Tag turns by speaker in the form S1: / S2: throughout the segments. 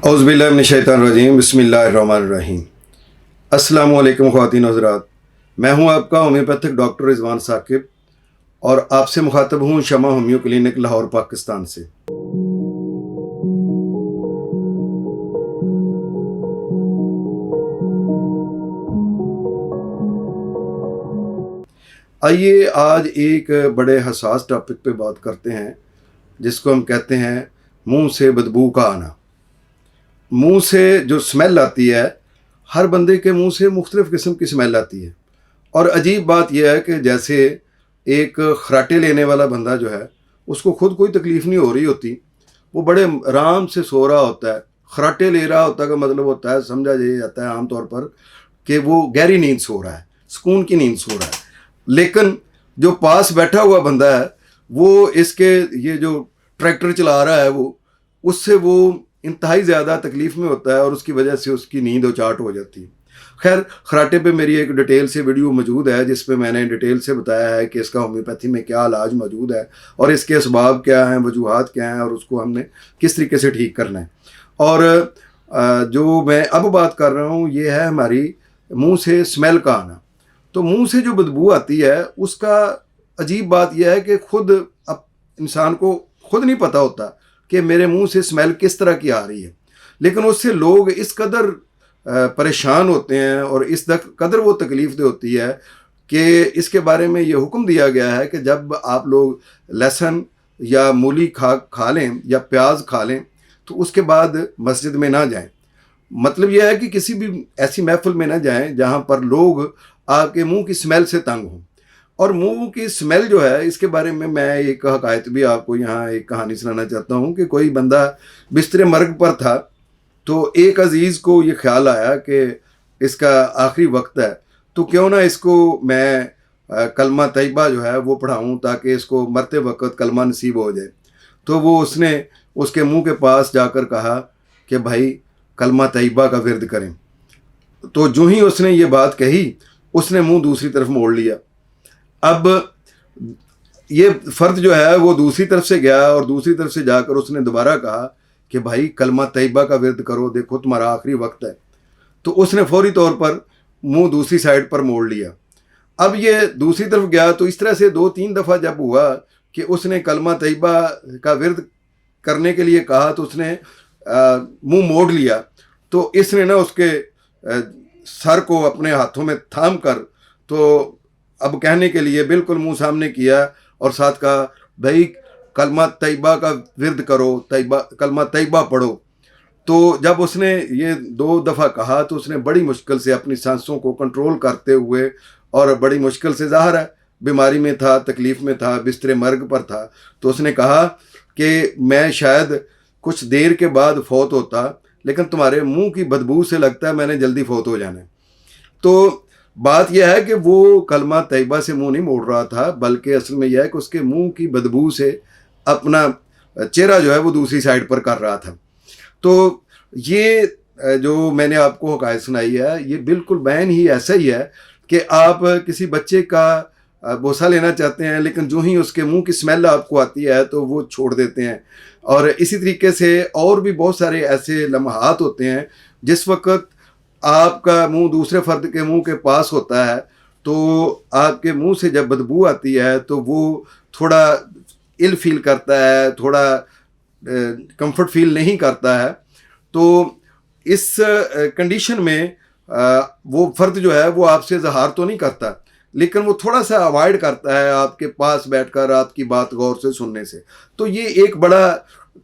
S1: औज़ुबिल्लाहि मिनश्शैतानिर्रजीम बिस्मिल्लाहिर्रहमानिर्रहीम। अस्सलामु अलैकुम ख़वातीन और हज़रात, मैं हूं आपका होम्योपैथिक डॉक्टर रिजवान साकिब और आपसे मुखातब हूं शमा होम्यो क्लिनिक लाहौर पाकिस्तान से। आइए आज एक बड़े हसास टॉपिक पे बात करते हैं जिसको हम कहते हैं मुंह से बदबू का आना। मुंह से जो स्मेल आती है, हर बंदे के मुंह से मुख्तलिफ़ किस्म की स्मेल आती है। और अजीब बात यह है कि जैसे एक खराटे लेने वाला बंदा जो है उसको खुद कोई तकलीफ़ नहीं हो रही होती, वो बड़े आराम से सो रहा होता है। खराटे ले रहा होता का मतलब होता है, समझा जाता है आम तौर पर कि वो गहरी नींद सो रहा है, सुकून की नींद सो रहा है। लेकिन जो पास बैठा हुआ बंदा है वो इसके ये जो ट्रैक्टर चला रहा है वो उससे वो इंतहाई ज़्यादा तकलीफ़ में होता है और उसकी वजह से उसकी नींद उचाट हो जाती है। खैर, खराटे पे मेरी एक डिटेल से वीडियो मौजूद है जिस पे मैंने डिटेल से बताया है कि इसका होम्योपैथी में क्या इलाज मौजूद है और इसके असबाब क्या हैं, वजूहात क्या हैं और उसको हमने किस तरीके से ठीक करना है। और जो मैं अब बात कर रहा हूँ ये है हमारी मुँह से स्मेल का आना। तो मुंह से जो बदबू आती है उसका अजीब बात यह है कि खुद अब इंसान को खुद नहीं पता होता कि मेरे मुंह से स्मेल किस तरह की आ रही है, लेकिन उससे लोग इस कदर परेशान होते हैं और इस कदर वो तकलीफ दे होती है कि इसके बारे में ये हुक्म दिया गया है कि जब आप लोग लहसुन या मूली खा लें या प्याज खा लें तो उसके बाद मस्जिद में ना जाएं। मतलब यह है कि किसी भी ऐसी महफिल में ना जाएं जहाँ पर लोग आपके मुंह की स्मेल से तंग हों। और मुंह की स्मेल जो है इसके बारे में मैं एक हकायत भी आपको यहाँ एक कहानी सुनाना चाहता हूँ कि कोई बंदा बिस्तर मर्ग पर था तो एक अजीज़ को ये ख्याल आया कि इसका आखिरी वक्त है तो क्यों ना इसको मैं कलमा तैयबा जो है वो पढ़ाऊँ ताकि इसको मरते वक्त कलमा नसीब हो जाए। तो वो उसने उसके मुंह के पास जाकर कहा कि भाई कलमा तैयबा का विर्द करें। तो जो ही उसने ये बात कही उसने मुंह दूसरी तरफ मोड़ लिया। अब ये फ़र्द जो है वो दूसरी तरफ से गया और दूसरी तरफ से जाकर उसने दोबारा कहा कि भाई कलमा तैयबा का विर्द करो, देखो तुम्हारा आखिरी वक्त है। तो उसने फौरी तौर पर मुंह दूसरी साइड पर मोड़ लिया। अब ये दूसरी तरफ गया तो इस तरह से 2-3 दफ़ा जब हुआ कि उसने कलमा तैयबा का विर्द करने के लिए कहा तो उसने मुंह मोड़ लिया। तो इसने ना उसके सर को अपने हाथों में थाम कर तो अब कहने के लिए बिल्कुल मुंह सामने किया और साथ कहा भाई कलमा तैयबा का विर्द करो, कलमा तैयबा पढ़ो। तो जब उसने ये 2 दफ़ा कहा तो उसने बड़ी मुश्किल से अपनी सांसों को कंट्रोल करते हुए और बड़ी मुश्किल से, ज़ाहिर है बीमारी में था, तकलीफ़ में था, बिस्तर मर्ग पर था, तो उसने कहा कि मैं शायद कुछ देर के बाद फौत होता लेकिन तुम्हारे मुंह की बदबू से लगता है मैंने जल्दी फौत हो जाना है। तो बात यह है कि वो कलमा तैयबा से मुंह नहीं मोड़ रहा था बल्कि असल में यह है कि उसके मुंह की बदबू से अपना चेहरा जो है वो दूसरी साइड पर कर रहा था। तो ये जो मैंने आपको हकायत सुनाई है ये बिल्कुल बैन ही ऐसा ही है कि आप किसी बच्चे का बोसा लेना चाहते हैं लेकिन जो ही उसके मुंह की स्मेल आपको आती है तो वो छोड़ देते हैं। और इसी तरीके से और भी बहुत सारे ऐसे लम्हात होते हैं जिस वक्त आपका मुंह दूसरे फर्द के मुंह के पास होता है तो आपके मुंह से जब बदबू आती है तो वो थोड़ा इल फील करता है, थोड़ा कंफर्ट फील नहीं करता है। तो इस कंडीशन में वो फर्द जो है वो आपसे इज़हार तो नहीं करता लेकिन वो थोड़ा सा अवॉइड करता है आपके पास बैठकर आपकी बात गौर से सुनने से। तो ये एक बड़ा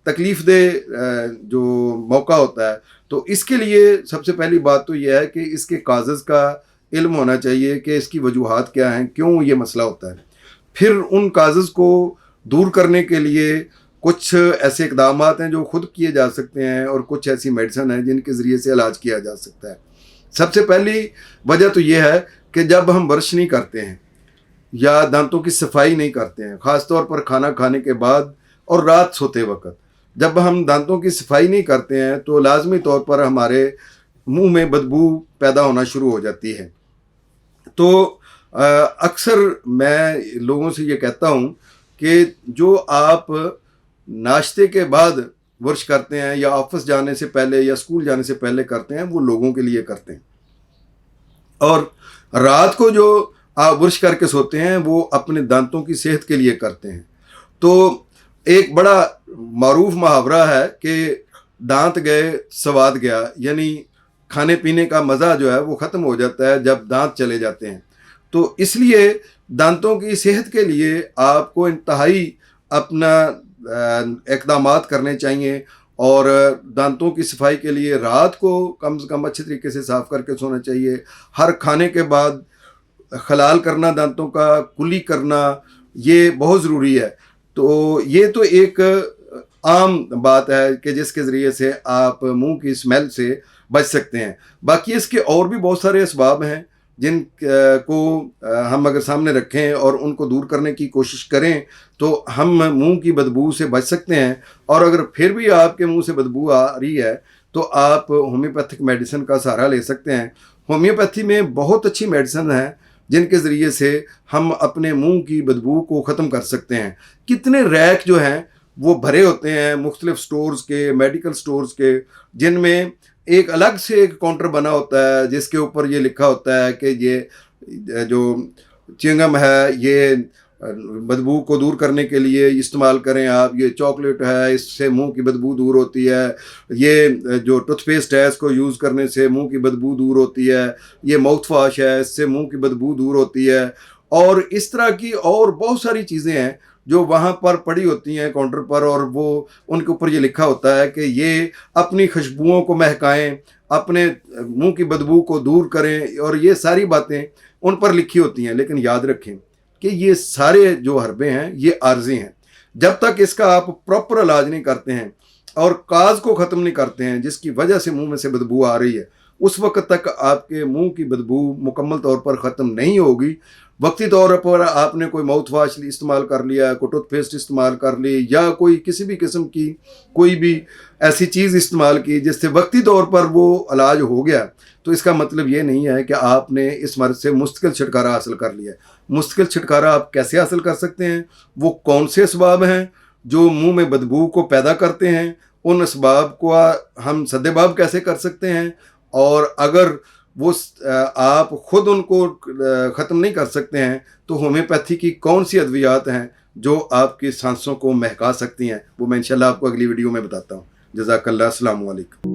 S1: तकलीफ़ दे जो मौका होता है। तो इसके लिए सबसे पहली बात तो यह है कि इसके काज़ज़ का इल्म होना चाहिए कि इसकी वजूहात क्या हैं, क्यों ये मसला होता है। फिर उन काज़ज़ को दूर करने के लिए कुछ ऐसे इक़दाम हैं जो ख़ुद किए जा सकते हैं और कुछ ऐसी मेडिसिन हैं जिनके ज़रिए से इलाज किया जा सकता है। सबसे पहली वजह तो ये है कि जब हम ब्रश नहीं करते हैं या दांतों की सफाई नहीं करते हैं, ख़ास तौर पर खाना खाने के बाद और रात सोते वक्त जब हम दांतों की सफाई नहीं करते हैं तो लाजमी तौर पर हमारे मुंह में बदबू पैदा होना शुरू हो जाती है। तो अक्सर मैं लोगों से ये कहता हूँ कि जो आप नाश्ते के बाद ब्रश करते हैं या ऑफिस जाने से पहले या स्कूल जाने से पहले करते हैं, वो लोगों के लिए करते हैं। और रात को जो आप ब्रश करके सोते हैं वो अपने दांतों की सेहत के लिए करते हैं। तो एक बड़ा मारूफ मुहावरा है कि दांत गए स्वाद गया, यानी खाने पीने का मज़ा जो है वो ख़त्म हो जाता है जब दांत चले जाते हैं। तो इसलिए दांतों की सेहत के लिए आपको इंतहाई अपना इक़दामात करने चाहिए, और दांतों की सफाई के लिए रात को कम से कम अच्छे तरीके से साफ़ करके सोना चाहिए। हर खाने के बाद खलाल करना, दांतों का कुली करना, ये बहुत ज़रूरी है। तो ये तो एक आम बात है कि जिसके ज़रिए से आप मुंह की स्मेल से बच सकते हैं। बाकी इसके और भी बहुत सारे असबाब हैं जिन को हम अगर सामने रखें और उनको दूर करने की कोशिश करें तो हम मुंह की बदबू से बच सकते हैं। और अगर फिर भी आपके मुंह से बदबू आ रही है तो आप होम्योपैथिक मेडिसिन का सहारा ले सकते हैं। होम्योपैथी में बहुत अच्छी मेडिसिन है जिनके ज़रिए से हम अपने मुंह की बदबू को ख़त्म कर सकते हैं। कितने रैक जो हैं वो भरे होते हैं मुख्तलिफ स्टोर्स के, मेडिकल स्टोर्स के, जिनमें एक अलग से एक काउंटर बना होता है जिसके ऊपर ये लिखा होता है कि ये जो च्युइंगम है ये बदबू को दूर करने के लिए इस्तेमाल करें आप, ये चॉकलेट है इससे मुंह की बदबू दूर होती है, ये जो टूथपेस्ट है इसको यूज़ करने से मुंह की बदबू दूर होती है, ये माउथ वॉश है इससे मुंह की बदबू दूर होती है। और इस तरह की और बहुत सारी चीज़ें हैं जो वहाँ पर पड़ी होती हैं काउंटर पर, और वो उनके ऊपर ये लिखा होता है कि ये अपनी खुशबुओं को महकाएं, अपने मुंह की बदबू को दूर करें, और ये सारी बातें उन पर लिखी होती हैं। लेकिन याद रखें कि ये सारे जो हर्बे हैं ये आर्जी हैं। जब तक इसका आप प्रॉपर इलाज नहीं करते हैं और काज को ख़त्म नहीं करते हैं जिसकी वजह से मुंह में से बदबू आ रही है, उस वक्त तक आपके मुंह की बदबू मुकम्मल तौर पर ख़त्म नहीं होगी। वक्ती तौर पर आपने कोई माउथ वॉश इस्तेमाल कर लिया, कोई टूथपेस्ट इस्तेमाल कर ली, या कोई किसी भी किस्म की कोई भी ऐसी चीज़ इस्तेमाल की जिससे वक्ती तौर पर वो इलाज हो गया, तो इसका मतलब ये नहीं है कि आपने इस मर्ज़ से मुस्तकिल छुटकारा हासिल कर लिया। मुस्तकिल छुटकारा आप कैसे हासिल कर सकते हैं? वो कौन से असबाब हैं जो मुंह में बदबू को पैदा करते हैं? उन असबाब को हम सद्देबाब कैसे कर सकते हैं? और अगर वो आप ख़ुद उनको ख़त्म नहीं कर सकते हैं तो होम्योपैथी की कौन सी अद्वियात हैं जो आपकी सांसों को महका सकती हैं, वो मैं इंशाल्लाह आपको अगली वीडियो में बताता हूँ। जज़ाकल्लाह, अस्सलामु अलैकुम।